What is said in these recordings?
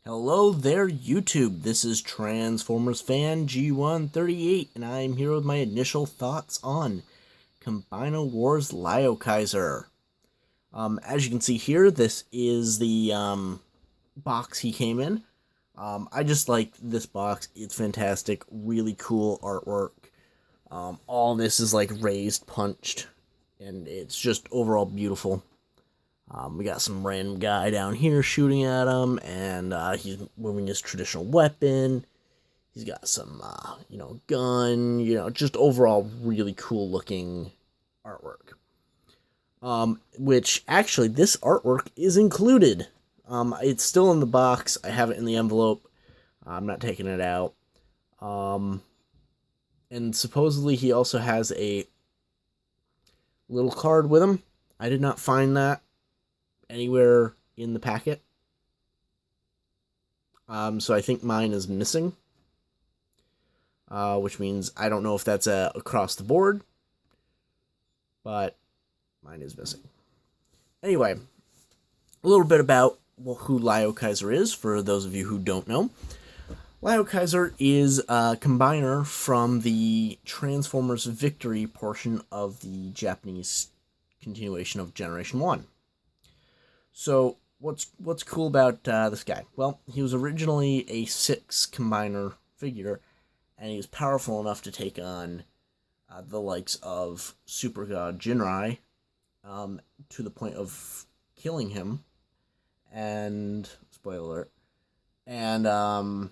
Hello there, YouTube. This is Transformers fan G138, and I'm here with my initial thoughts on Combiner Wars Liokaiser. As you can see here, this is the box he came in. I just like this box. It's fantastic. Really cool artwork. All this is like raised, punched, and it's just overall beautiful. We got some random guy down here shooting at him, and he's moving his traditional weapon. He's got some, gun, just overall really cool looking artwork. Which, actually, this artwork is included. It's still in the box. I have it in the envelope. I'm not taking it out. And supposedly he also has a little card with him. I did not find that anywhere in the packet. So I think mine is missing. Which means I don't know if that's across the board. But mine is missing. Anyway, a little bit about who Liokaiser is, for those of you who don't know. Liokaiser is a combiner from the Transformers Victory portion of the Japanese continuation of Generation 1. So, what's cool about this guy? Well, he was originally a 6 combiner figure, and he was powerful enough to take on the likes of Super God Jinrai, to the point of killing him, and, spoiler alert, and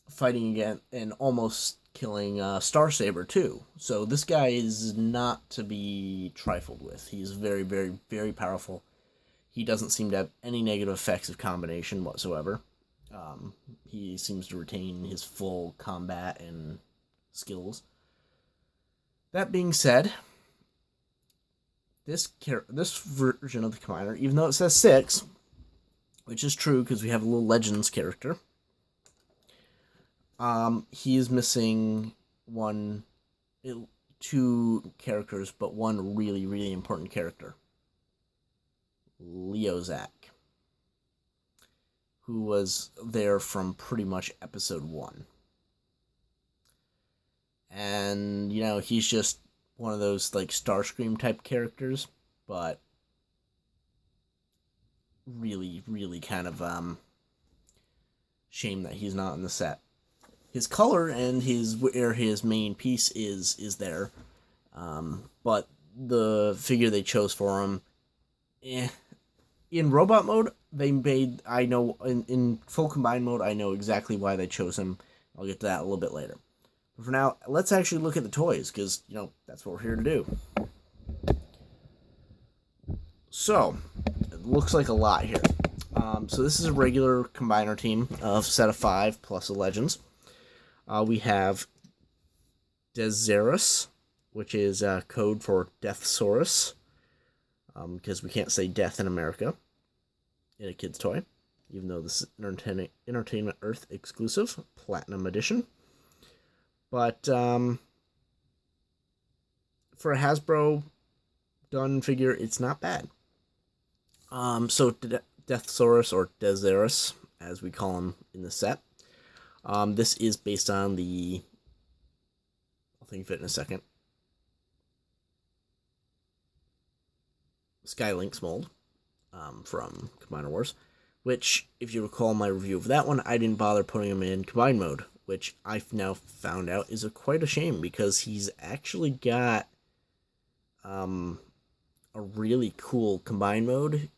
fighting again, and almost killing Starsaber too. So this guy is not to be trifled with. He's very, very, very powerful. He doesn't seem to have any negative effects of combination whatsoever. He seems to retain his full combat and skills. That being said, this version of the combiner, even though it says 6, which is true because we have a little Legends character, he is missing two characters, but one really, really important character. Leozak, who was there from pretty much episode 1. And, he's just one of those, like, Starscream type characters, but really, really kind of, shame that he's not in the set. His color and where his main piece is there, but the figure they chose for him, in robot mode, in full combined mode, I know exactly why they chose him. I'll get to that a little bit later. But for now, let's actually look at the toys, because, that's what we're here to do. So, it looks like a lot here. So this is a regular combiner team of set of 5 plus a Legends. We have Deseris, which is code for Deathsaurus, because we can't say death in America in a kid's toy, even though this is Entertainment Earth exclusive, Platinum Edition. But for a Hasbro done figure, it's not bad. So Deathsaurus, or Deseris, as we call him in the set. This is based on the, I'll think of it in a second, Skylynx mold from Combiner Wars, which, if you recall my review of that one, I didn't bother putting him in combined mode, which I've now found out is quite a shame, because he's actually got a really cool combined mode.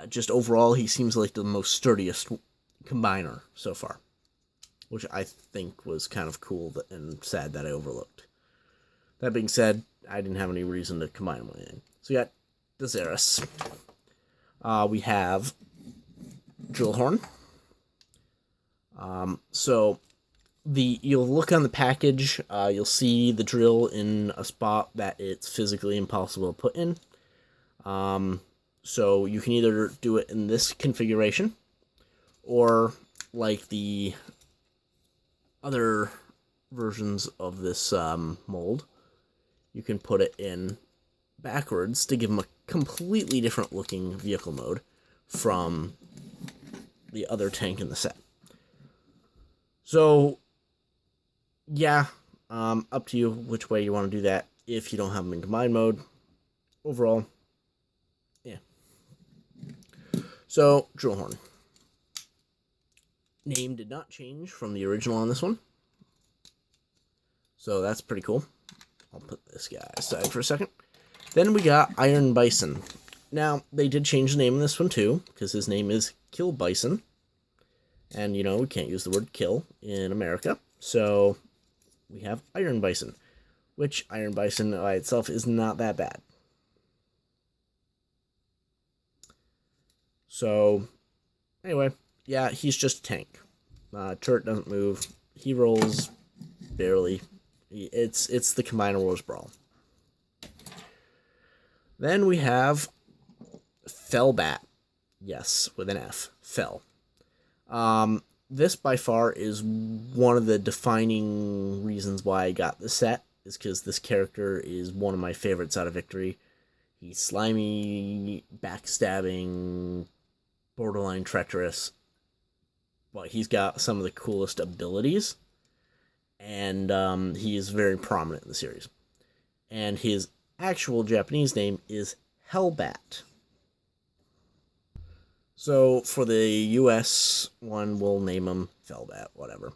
Just overall, he seems like the most sturdiest combiner so far, which I think was kind of cool and sad that I overlooked. That being said, I didn't have any reason to combine them in. So we got Deseris. We have Drillhorn. So you'll look on the package, you'll see the drill in a spot that it's physically impossible to put in. So you can either do it in this configuration, or like the other versions of this mold, you can put it in backwards to give him a completely different looking vehicle mode from the other tank in the set. So, yeah, up to you which way you want to do that if you don't have them in combined mode. Overall, yeah. So, Drillhorn. Name did not change from the original on this one. So that's pretty cool. I'll put this guy aside for a second. Then we got Iron Bison. Now, they did change the name in this one too, because his name is Kill Bison. And, you know, we can't use the word kill in America. So, we have Iron Bison, which Iron Bison by itself is not that bad. So, anyway, yeah, he's just a tank. Turret doesn't move. He rolls barely. It's the Combiner Wars Brawl. Then we have Felbat. Yes, with an F. Fel. This by far is one of the defining reasons why I got the set, is because this character is one of my favorites out of Victory. He's slimy, backstabbing, borderline treacherous, but he's got some of the coolest abilities, and he is very prominent in the series. And his actual Japanese name is Hellbat. So, for the US one, we'll name him Felbat, whatever.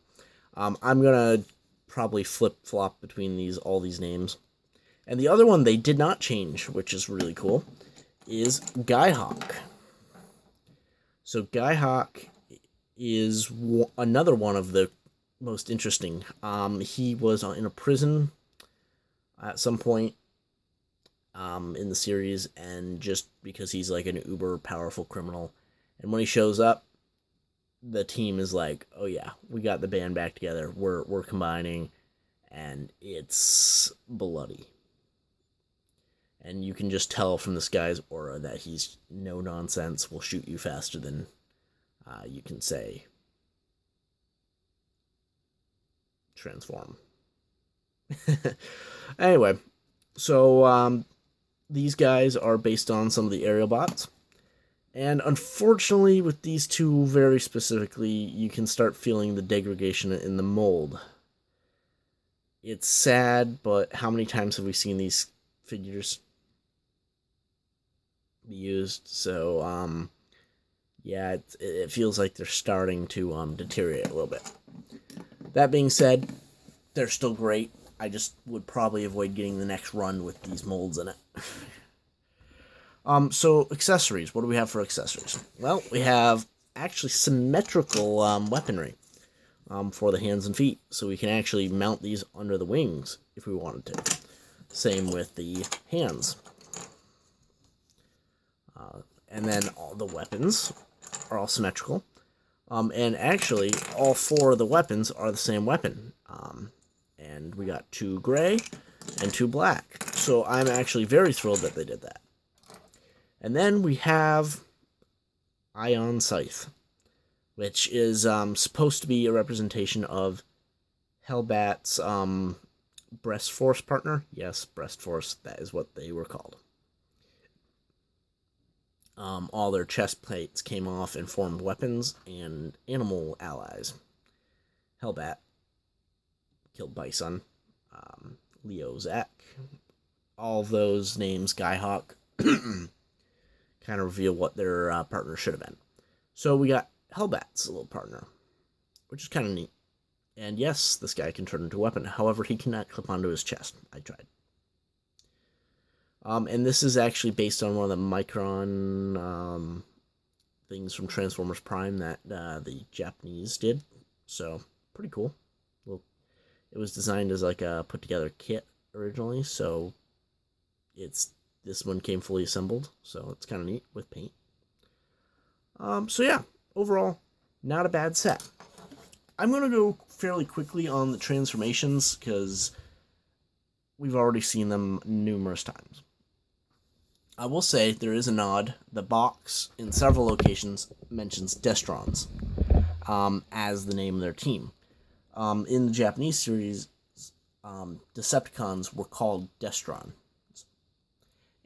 I'm going to probably flip-flop between all these names. And the other one they did not change, which is really cool, is Guyhawk. So, Guyhawk is another one of the most interesting. He was in a prison at some point in the series, and just because he's like an uber powerful criminal, and when he shows up, the team is like, oh yeah, we got the band back together, we're combining, and it's bloody. And you can just tell from this guy's aura that he's no nonsense, will shoot you faster than you can say transform. Anyway, so these guys are based on some of the aerial bots. And unfortunately, with these two very specifically, you can start feeling the degradation in the mold. It's sad, but how many times have we seen these figures be used? So, yeah, it feels like they're starting to deteriorate a little bit. That being said, they're still great. I just would probably avoid getting the next run with these molds in it. So, accessories. What do we have for accessories? Well, we have actually symmetrical weaponry for the hands and feet. So we can actually mount these under the wings if we wanted to. Same with the hands. And then all the weapons are all symmetrical. And actually, all four of the weapons are the same weapon. And we got 2 gray and 2 black. So I'm actually very thrilled that they did that. And then we have Ion Scythe, which is supposed to be a representation of Hellbat's Breast Force partner. Yes, Breast Force, that is what they were called. All their chest plates came off and formed weapons and animal allies. Hellbat killed Bison, Lio Kaiser, all of those names, Guyhawk, kind of reveal what their partner should have been. So we got Hellbat's little partner, which is kind of neat. And yes, this guy can turn into a weapon. However, he cannot clip onto his chest. I tried. And this is actually based on one of the Micron things from Transformers Prime that the Japanese did. So, pretty cool. Well, it was designed as like a put-together kit originally, so this one came fully assembled, so it's kind of neat with paint. So yeah, overall, not a bad set. I'm going to go fairly quickly on the transformations, because we've already seen them numerous times. I will say there is a nod. The box, in several locations, mentions Destrons as the name of their team. In the Japanese series, Decepticons were called Destron,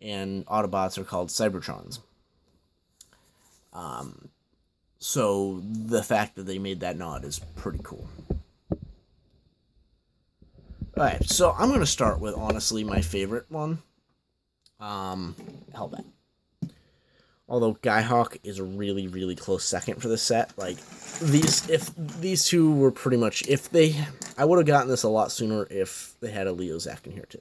and Autobots are called Cybertrons. So the fact that they made that nod is pretty cool. Alright, so I'm going to start with, honestly, my favorite one. Hellbat. Although Guyhawk is a really, really close second for this set. Like, if these two were pretty much, I would have gotten this a lot sooner if they had a Leo Zach in here too.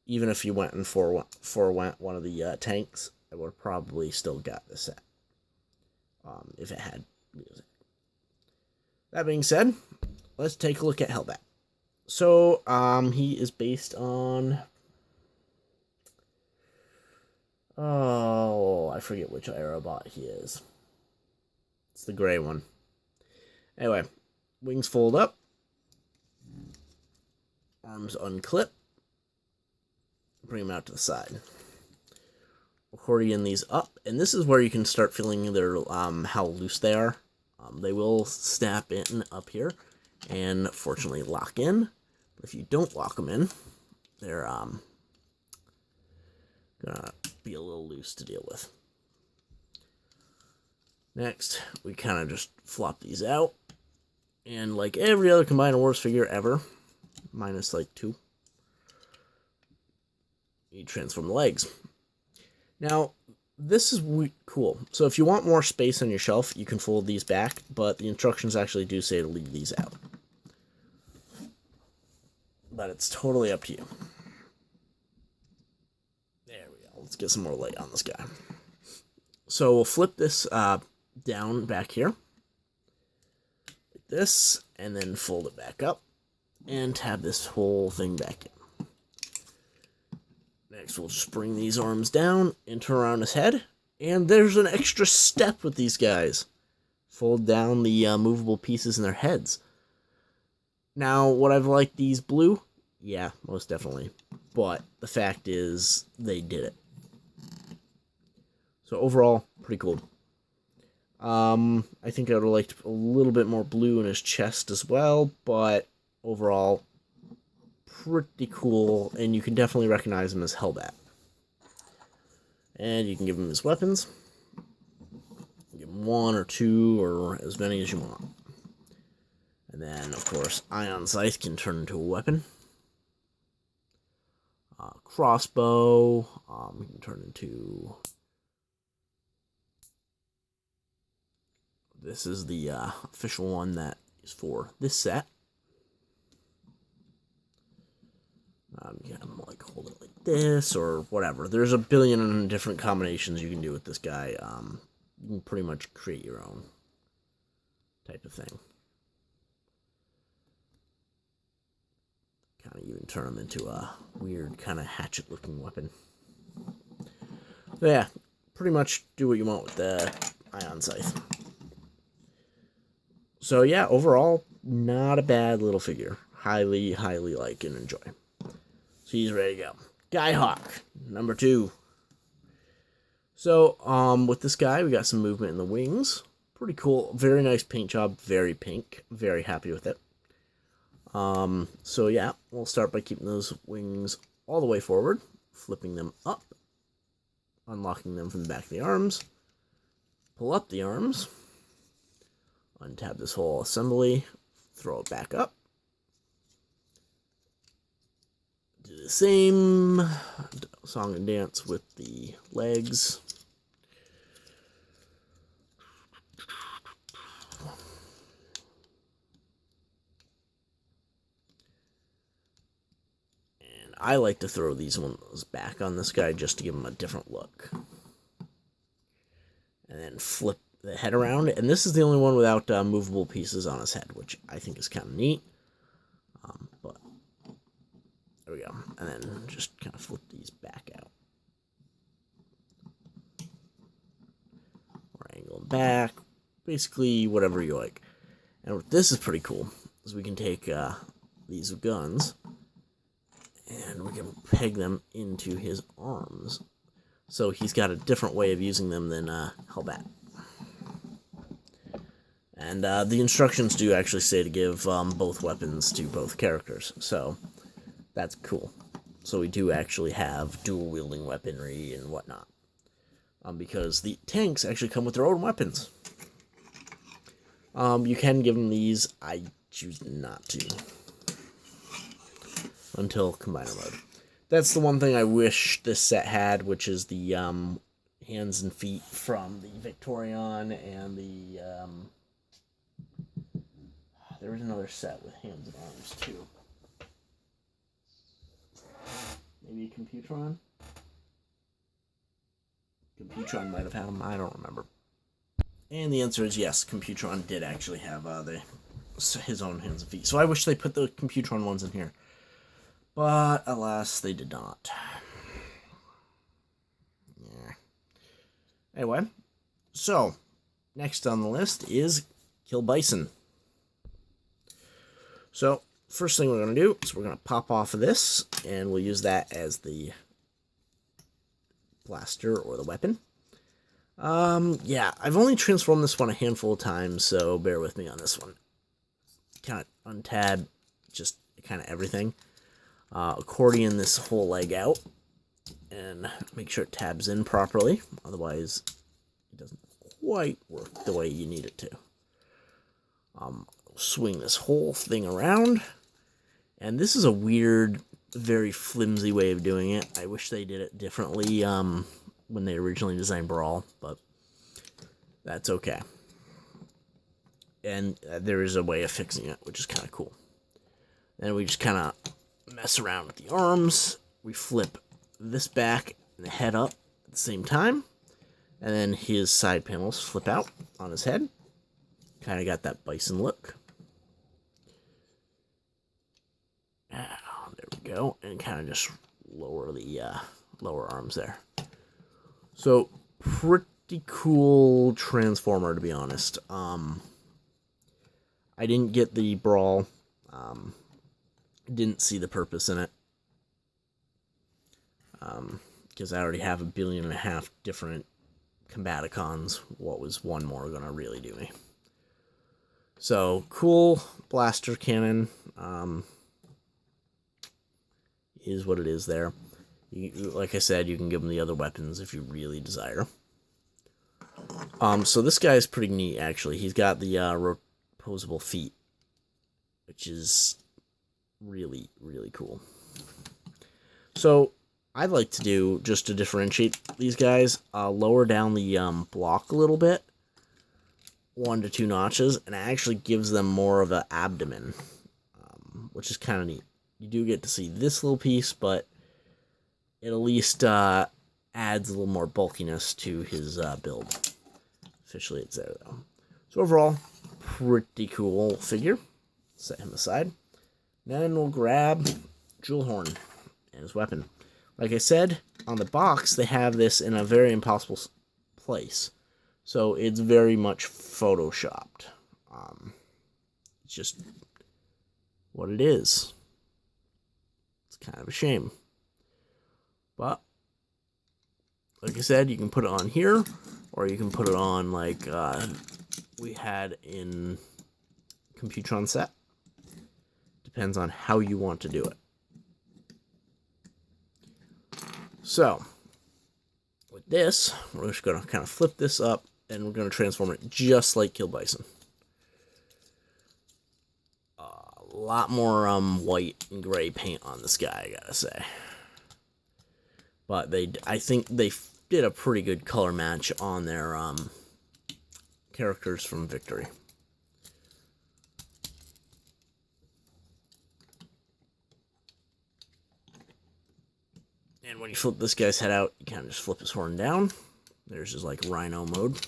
Even if you went and went one of the tanks, I would have probably still got this set. If it had Leo Zach. That being said, let's take a look at Hellbat. So, he is based on... Oh, I forget which Aerobot he is. It's the gray one. Anyway, wings fold up. Arms unclip. Bring them out to the side. Accordion these up. And this is where you can start feeling their how loose they are. They will snap in up here and fortunately lock in. But if you don't lock them in, they're gonna be a little loose to deal with. Next, we kind of just flop these out. And like every other Combined Wars figure ever, minus like 2, you transform the legs. Now, this is cool. So if you want more space on your shelf, you can fold these back, but the instructions actually do say to leave these out. But it's totally up to you. There we go. Let's get some more light on this guy. So we'll flip this down back here. Like this, and then fold it back up. And tab this whole thing back in. Next, we'll just bring these arms down and turn around his head. And there's an extra step with these guys. Fold down the movable pieces in their heads. Now, would I've liked these blue? Yeah, most definitely. But the fact is, they did it. So overall, pretty cool. I think I would have liked a little bit more blue in his chest as well, but overall, pretty cool, and you can definitely recognize him as Hellbat. And you can give him his weapons. Give him 1 or 2 or as many as you want. And then, of course, Ion Scythe can turn into a weapon. Crossbow, we can turn into... This is the official one that is for this set. You can like hold it like this or whatever. There's a billion different combinations you can do with this guy. You can pretty much create your own type of thing. Kind of even turn him into a weird kind of hatchet-looking weapon. So yeah, pretty much do what you want with the Ion Scythe. So yeah, overall, not a bad little figure. Highly, highly like and enjoy. So he's ready to go. Guyhawk, number 2. So, with this guy, we got some movement in the wings. Pretty cool. Very nice paint job. Very pink. Very happy with it. So yeah, we'll start by keeping those wings all the way forward. Flipping them up. Unlocking them from the back of the arms. Pull up the arms. Untab this whole assembly. Throw it back up. Do the same song and dance with the legs. And I like to throw these ones back on this guy just to give him a different look. And then flip the head around. And this is the only one without movable pieces on his head, which I think is kind of neat. But there we go. And then just kind of flip these back out. Or angle them back. Basically, whatever you like. And what this is pretty cool is we can take these guns and we can peg them into his arms. So he's got a different way of using them than Hellbat. And the instructions do actually say to give both weapons to both characters. So that's cool. So we do actually have dual-wielding weaponry and whatnot. Because the tanks actually come with their own weapons. You can give them these. I choose not to until combiner mode. That's the one thing I wish this set had, which is the hands and feet from the Victorion and the... there was another set with hands and arms, too. Maybe Computron? Computron might have had them. I don't remember. And the answer is yes, Computron did actually have his own hands and feet. So I wish they put the Computron ones in here. But, alas, they did not. Yeah. Anyway, so, next on the list is kill Bison. So, first thing we're going to do is we're going to pop off of this, and we'll use that as the blaster or the weapon. Yeah, I've only transformed this one a handful of times, so bear with me on this one. Kind of untab, just kind of everything. Accordion this whole leg out, and make sure it tabs in properly, otherwise it doesn't quite work the way you need it to. Swing this whole thing around, and this is a weird, very flimsy way of doing it. I wish they did it differently when they originally designed Brawl, but that's okay. And there is a way of fixing it, which is kind of cool. Then we just kind of mess around with the arms. We flip this back and the head up at the same time, and then his side panels flip out on his head. Kind of got that Bison look. There we go, and kind of just lower the lower arms there. So pretty cool transformer, to be honest. I didn't get the Brawl. Didn't see the purpose in it. Because I already have 1.5 billion different Combaticons. What was one more gonna really do me? So, cool blaster cannon. Is what it is there. Like I said, you can give them the other weapons if you really desire. So this guy is pretty neat, actually. He's got the opposable feet, which is really, really cool. So I'd like to do, just to differentiate these guys, lower down the block a little bit, 1 to 2 notches, and it actually gives them more of an abdomen, which is kind of neat. You do get to see this little piece, but it at least adds a little more bulkiness to his build. Officially, it's there, though. So overall, pretty cool figure. Set him aside. Then we'll grab Drillhorn and his weapon. Like I said, on the box, they have this in a very impossible place. So it's very much photoshopped. It's just what it is. It's kind of a shame. But, like I said, you can put it on here, or you can put it on like we had in Computron set. Depends on how you want to do it. So, with this, we're just going to kind of flip this up, and we're going to transform it just like Kill Bison. A lot more white and gray paint on this guy, I gotta say. But I think they did a pretty good color match on their characters from Victory. And when you flip this guy's head out, you kind of just flip his horn down. There's his like rhino mode.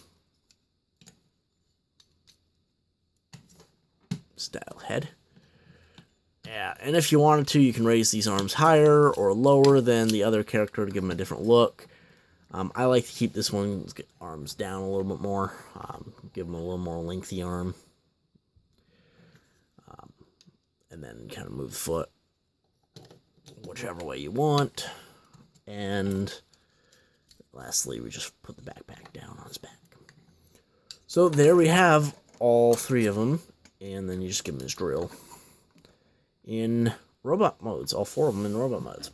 Style head. Yeah, and if you wanted to, you can raise these arms higher or lower than the other character to give him a different look. I like to keep this one's arms down a little bit more. Give him a little more lengthy arm. And then kind of move the foot whichever way you want. And lastly, we just put the backpack down on his back. So there we have all 3 of them. And then you just give him his drill in robot modes. All 4 of them in robot modes.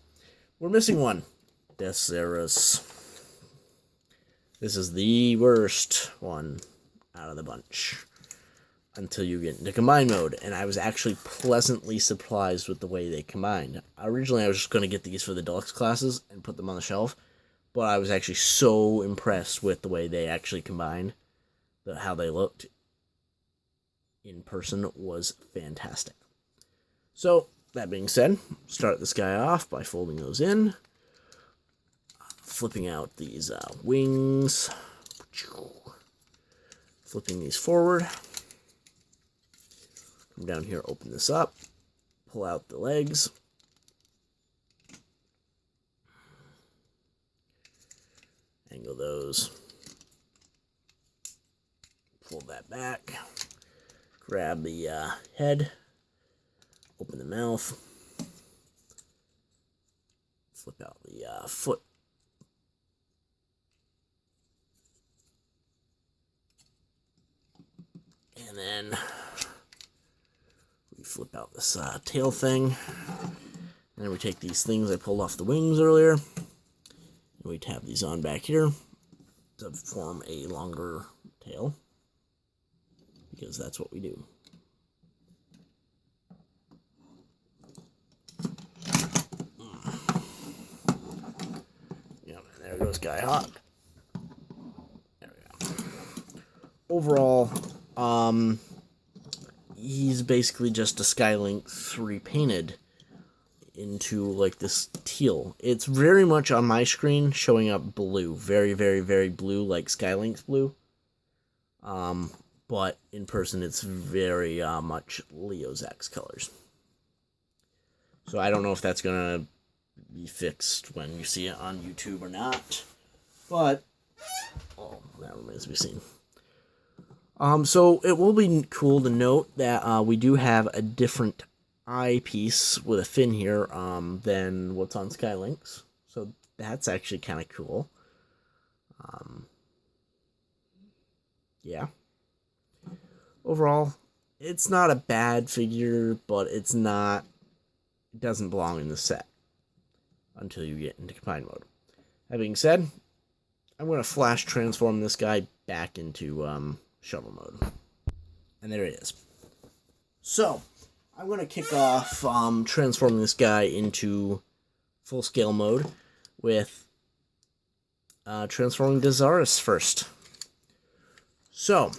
We're missing one. Deseris. This is the worst one out of the bunch. until you get into combine mode. And I was actually pleasantly surprised with the way they combined. Originally, I was just going to get these for the deluxe classes and put them on the shelf, but I was actually so impressed with the way they actually combined. How they looked in person was fantastic. So, that being said, start this guy off by folding those in, flipping out these wings, flipping these forward. Come down here, open this up, pull out the legs. Angle those. Pull that back. Grab the head. Open the mouth. Flip out the foot. And then we flip out this tail thing. And then we take these things I pulled off the wings earlier. And we tap these on back here to form a longer tail. Because that's what we do. Yep, and there goes Guyhawk. There we go. Overall, he's basically just a Skylynx repainted into like this teal. It's very much on my screen showing up blue. Very, very, very blue, like Skylynx blue. But in person it's very much Leo's X colors. So I don't know if that's going to be fixed when you see it on YouTube or not. But, that remains to be seen. So it will be cool to note that we do have a different eyepiece with a fin here than what's on Skylynx. So that's actually kind of cool. Yeah. Overall, it's not a bad figure, but it doesn't belong in the set until you get into combine mode. That being said, I'm going to flash transform this guy back into shovel mode. And there it is. So, I'm going to kick off transforming this guy into full scale mode with transforming Deseris first. So,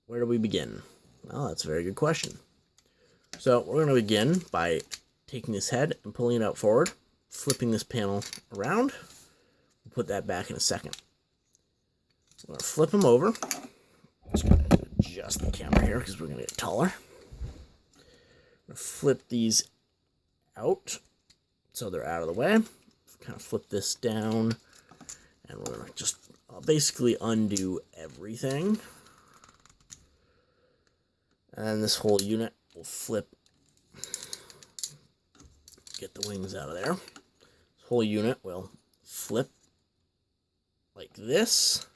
where do we begin? Well, that's a very good question. So, we're going to begin by taking this head and pulling it out forward, flipping this panel around. We'll put that back in a second. We're going to flip him over. Just going to adjust the camera here because we're going to get taller. I'm going to flip these out so they're out of the way. Kind of flip this down, and we're going to just basically undo everything. And this whole unit will flip. Get the wings out of there. This whole unit will flip like this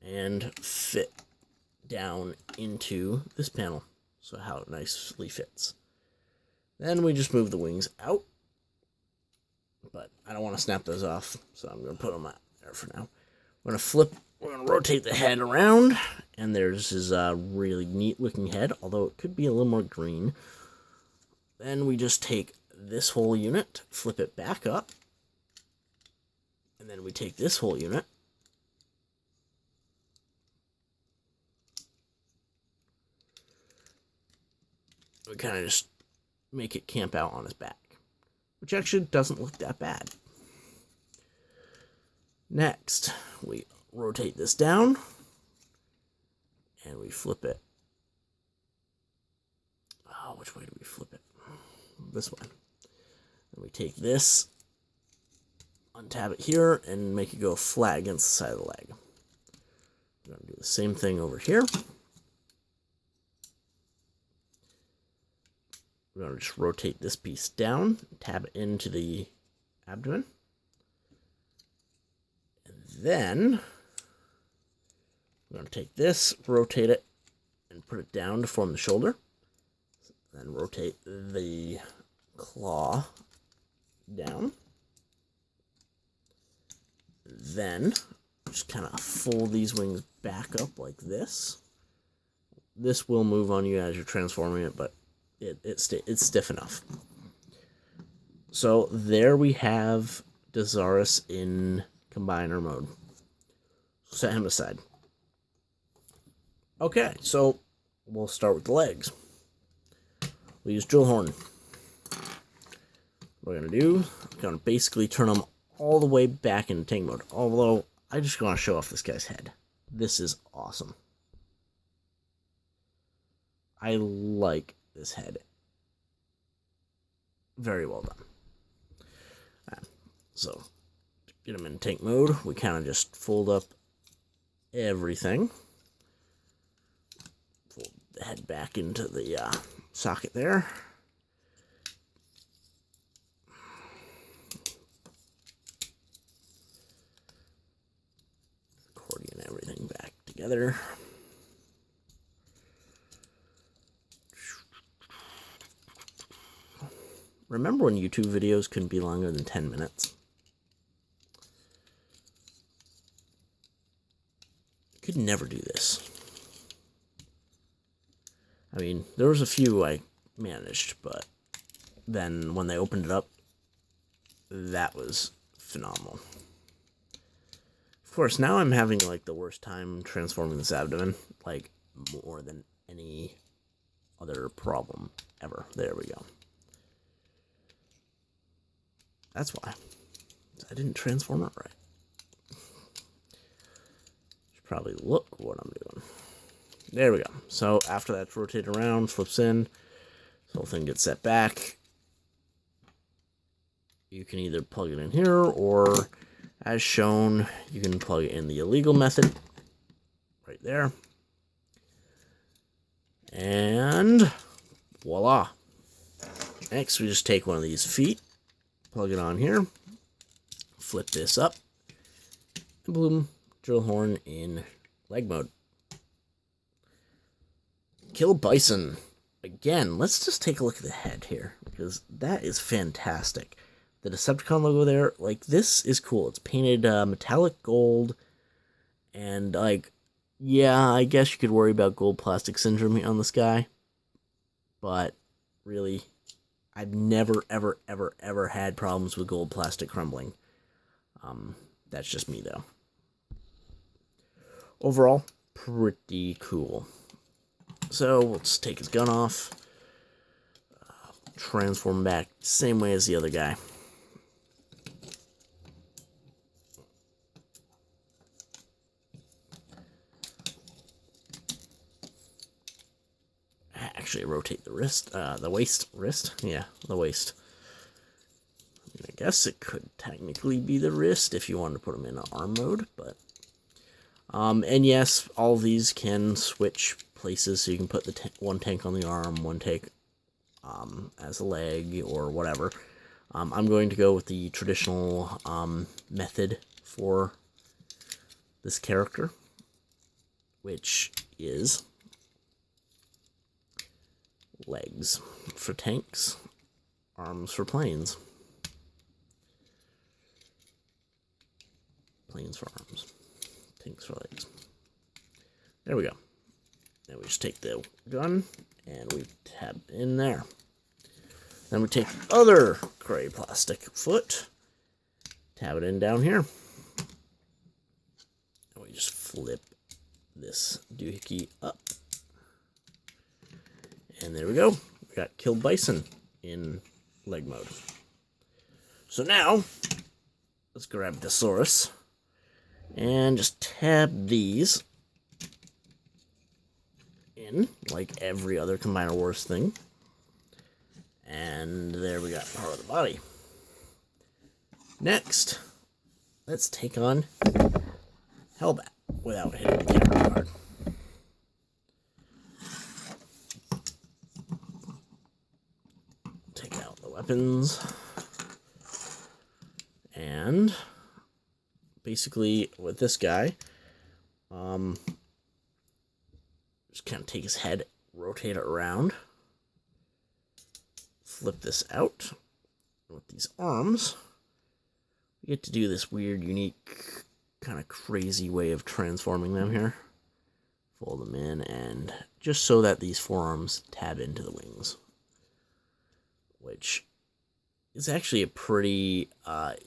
and fit down into this panel. So how it nicely fits. Then we just move the wings out. But I don't want to snap those off, so I'm going to put them out there for now. We're going to rotate the head around, and there's his really neat looking head, although it could be a little more green. Then we just take this whole unit, flip it back up, and then we take this whole unit, we kind of just make it camp out on his back, which actually doesn't look that bad. Next, we rotate this down, and we flip it. Oh, which way do we flip it? This way. And we take this, untab it here, and make it go flat against the side of the leg. We're going to do the same thing over here. We're going to just rotate this piece down, tab it into the abdomen. And then we're going to take this, rotate it, and put it down to form the shoulder. Then rotate the claw down. Then just kind of fold these wings back up like this. this will move on you as you're transforming it, but it's stiff enough. So there we have Deseris in combiner mode. Set him aside. Okay, so we'll start with the legs. We'll use Drillhorn. What we're going to do, we're going to basically turn them all the way back into tank mode. Although, I just want to show off this guy's head. This is awesome. I like this head. Very well done. So, to get him in tank mode, we kind of just fold up everything. Fold the head back into the socket there. Accordion everything back together. Remember when YouTube videos couldn't be longer than 10 minutes? Could never do this. I mean, there was a few I managed, but then when they opened it up, that was phenomenal. Of course, now I'm having like the worst time transforming this abdomen, like more than any other problem ever. There we go. That's why. I didn't transform it right. Probably look what I'm doing. There we go. So after that's rotated around, flips in, this whole thing gets set back. You can either plug it in here, or as shown, you can plug it in the illegal method right there. And voila. Next, we just take one of these feet, plug it on here, flip this up, and boom. Drillhorn in leg mode. Kill Bison. Again, let's just take a look at the head here, because that is fantastic. The Decepticon logo there, like, this is cool. It's painted metallic gold, and, like, yeah, I guess you could worry about gold plastic syndrome on this guy, but really, I've never, ever, ever, ever had problems with gold plastic crumbling. That's just me, though. Overall, pretty cool. So, let's take his gun off. Transform back same way as the other guy. Actually, rotate the wrist, the waist, yeah, the waist. I guess it could technically be the wrist if you wanted to put him in arm mode, but and yes, all of these can switch places, so you can put the one tank on the arm, one tank as a leg, or whatever. I'm going to go with the traditional method for this character, which is legs for tanks, arms for planes, planes for arms, tanks for legs. There we go. Now we just take the gun and we tab in there. Then we take the other gray plastic foot, tab it in down here, and we just flip this doohickey up. And there we go. We got Kill Bison in leg mode. So now, let's grab Deseris and just tab these in like every other Combiner Wars thing. And there we got part of the body. Next, let's take on Hellbat without hitting the camera hard. Take out the weapons. And basically with this guy, just kind of take his head, rotate it around, flip this out. With these arms, we get to do this weird, unique, kind of crazy way of transforming them here. fold them in, and just so that these forearms tab into the wings, which is actually a pretty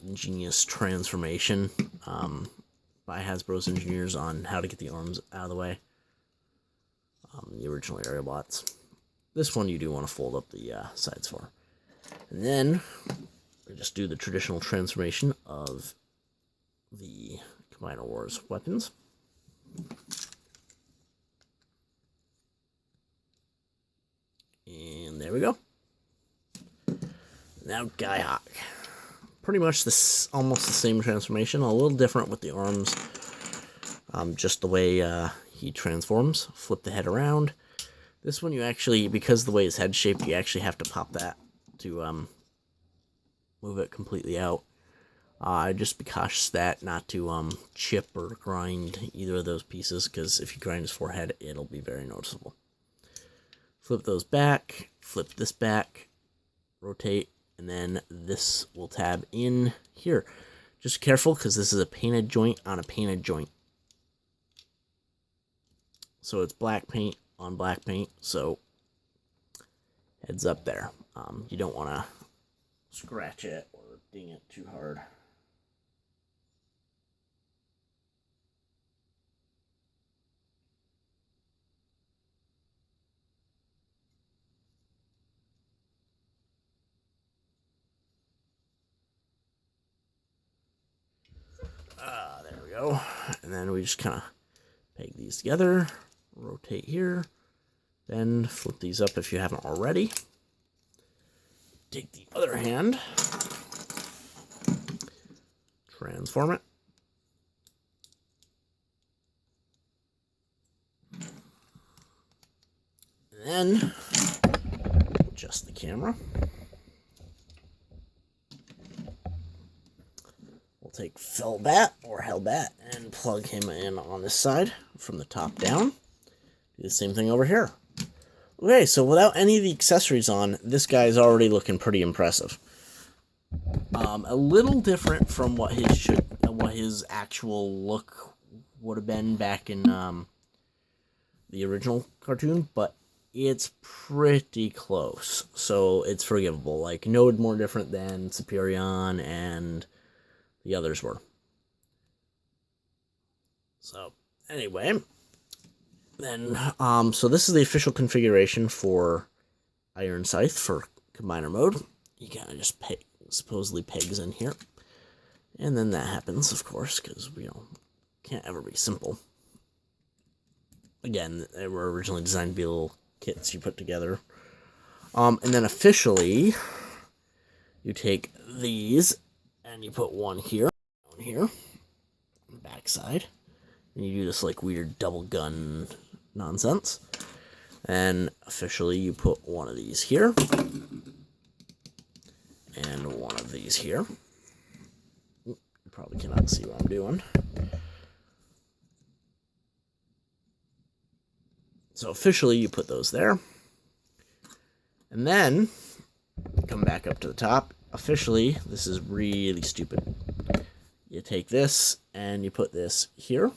ingenious transformation by Hasbro's engineers on how to get the arms out of the way. The original Aerialbots. This one you do want to fold up the sides for. And then we just do the traditional transformation of the Combiner Wars weapons. And there we go. Now Guyhawk. Pretty much this, almost the same transformation, a little different with the arms. Just the way he transforms. Flip the head around. This one you actually, because of the way his head's shaped, you actually have to pop that to move it completely out. Just be cautious that not to chip or grind either of those pieces, because if you grind his forehead, it'll be very noticeable. Flip those back, flip this back, rotate, and then this will tab in here. Just careful, because this is a painted joint on a painted joint. So it's black paint on black paint, so heads up there. You don't want to scratch it or ding it too hard. There we go. And then we just kind of peg these together, rotate here, then flip these up if you haven't already. Take the other hand, transform it, and then adjust the camera. We'll take Felbat or Hellbat and plug him in on this side from the top down. Do the same thing over here. Okay, so without any of the accessories on, this guy's already looking pretty impressive. A little different from what his actual look would have been back in the original cartoon, but it's pretty close, so it's forgivable. Like, no more different than Superion and the others were. So, anyway, then, so this is the official configuration for Iron Scythe for Combiner mode. You kind of just supposedly pegs in here. And then that happens, of course, because we can't ever be simple. Again, they were originally designed to be little kits you put together. And then officially, you take these and you put one here, on here, on the backside, and you do this like weird double gun nonsense. And officially, you put one of these here, and one of these here. You probably cannot see what I'm doing. So officially, you put those there. And then, come back up to the top. Officially, this is really stupid. You take this, and you put this here.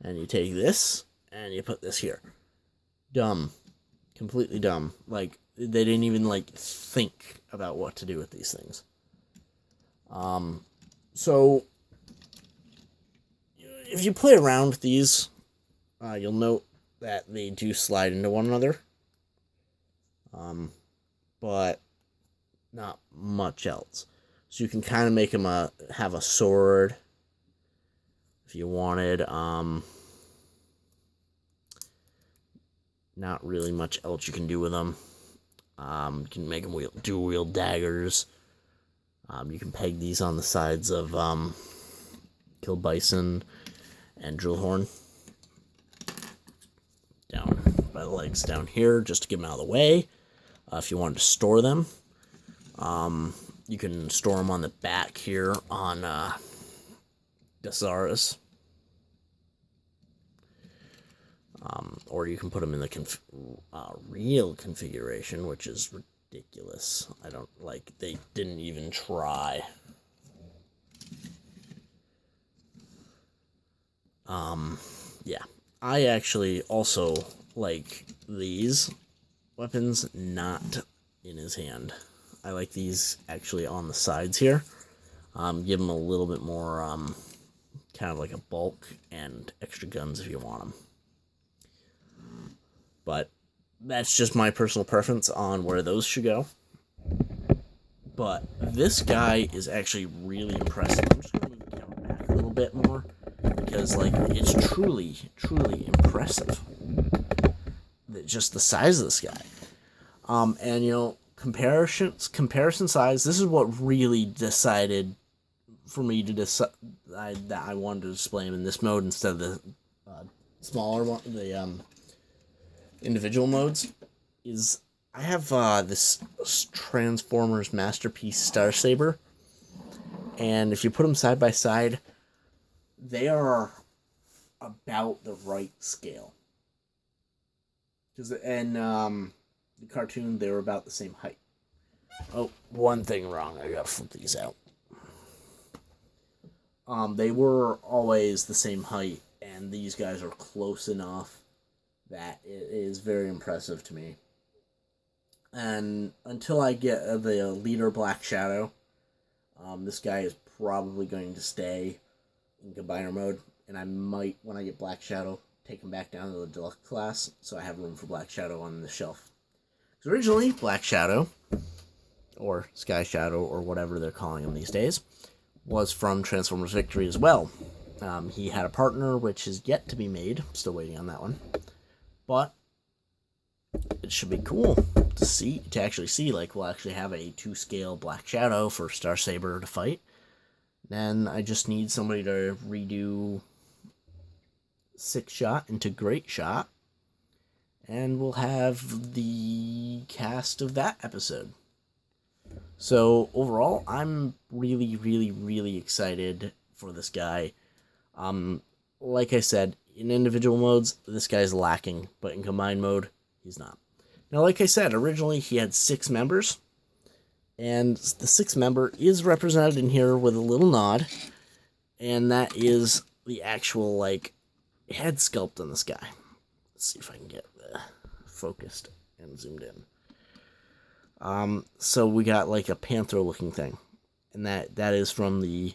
And you take this, and you put this here. Dumb. Completely dumb. Like, they didn't even, like, think about what to do with these things. So, if you play around with these, you'll note that they do slide into one another. But not much else. So you can kind of make them have a sword if you wanted. Not really much else you can do with them. You can make them dual-wield daggers. You can peg these on the sides of Kill Bison and Drillhorn. Down by the legs down here, just to get them out of the way. If you wanted to store them, you can store them on the back here on Deseris. Or you can put them in the real configuration, which is ridiculous. I don't like, they didn't even try. Yeah, I actually also like these weapons not in his hand. I like these actually on the sides here. Give him a little bit more, kind of like a bulk and extra guns if you want them. But that's just my personal preference on where those should go. But this guy is actually really impressive. I'm just going to move the camera back a little bit more because, like, it's truly, truly impressive. Just the size of this guy. And, you know, comparison size, this is what really decided for me to decide that I wanted to display him in this mode instead of the smaller one, the individual modes, is I have this Transformers Masterpiece Star Saber, and if you put them side by side, they are about the right scale. And the cartoon, they were about the same height. Oh, one thing wrong. I gotta flip these out. They were always the same height, and these guys are close enough that it is very impressive to me. And until I get the leader Black Shadow, this guy is probably going to stay in Combiner mode, and I might, when I get Black Shadow, take him back down to the Deluxe class, so I have room for Black Shadow on the shelf. Because originally, Black Shadow, or Sky Shadow, or whatever they're calling him these days, was from Transformers Victory as well. He had a partner, which is yet to be made. Still waiting on that one. But it should be cool to actually see, like, we'll actually have a 2-scale Black Shadow for Star Saber to fight. Then I just need somebody to redo 6-shot into Great Shot, and we'll have the cast of that episode. So overall, I'm really, really, really excited for this guy. Like I said, in individual modes, this guy's lacking, but in combined mode, he's not. Now, like I said, originally he had 6 members, and the 6th member is represented in here with a little nod, and that is the actual, like, head sculpt on this guy. Let's see if I can get focused and zoomed in. So we got like a panther looking thing, and that is from the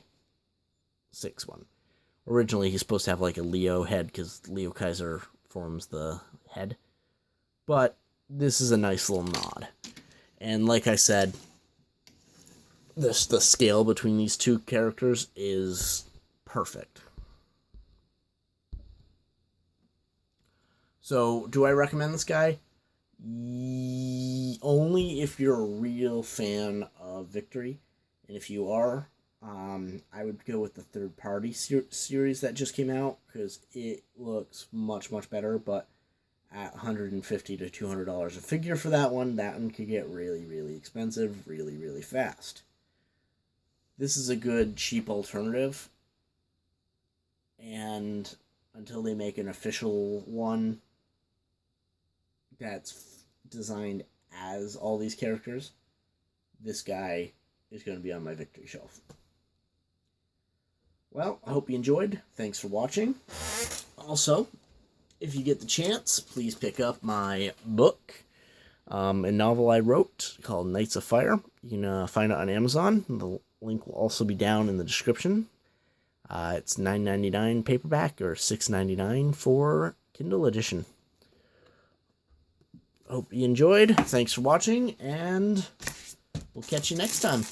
6th one. Originally he's supposed to have like a Leo head because Leokaiser forms the head, but this is a nice little nod. And like I said, the scale between these two characters is perfect. So, do I recommend this guy? Only if you're a real fan of Victory. And if you are, I would go with the third-party series that just came out, because it looks much, much better, but at $150 to $200 a figure for that one could get really, really expensive really, really fast. This is a good, cheap alternative, and until they make an official one that's designed as all these characters, this guy is going to be on my Victory shelf. Well, I hope you enjoyed. Thanks for watching. Also, if you get the chance, please pick up my book, a novel I wrote called Knights of Fire. You can find it on Amazon. The link will also be down in the description. It's $9.99 paperback or $6.99 for Kindle edition. Hope you enjoyed. Thanks for watching, and we'll catch you next time.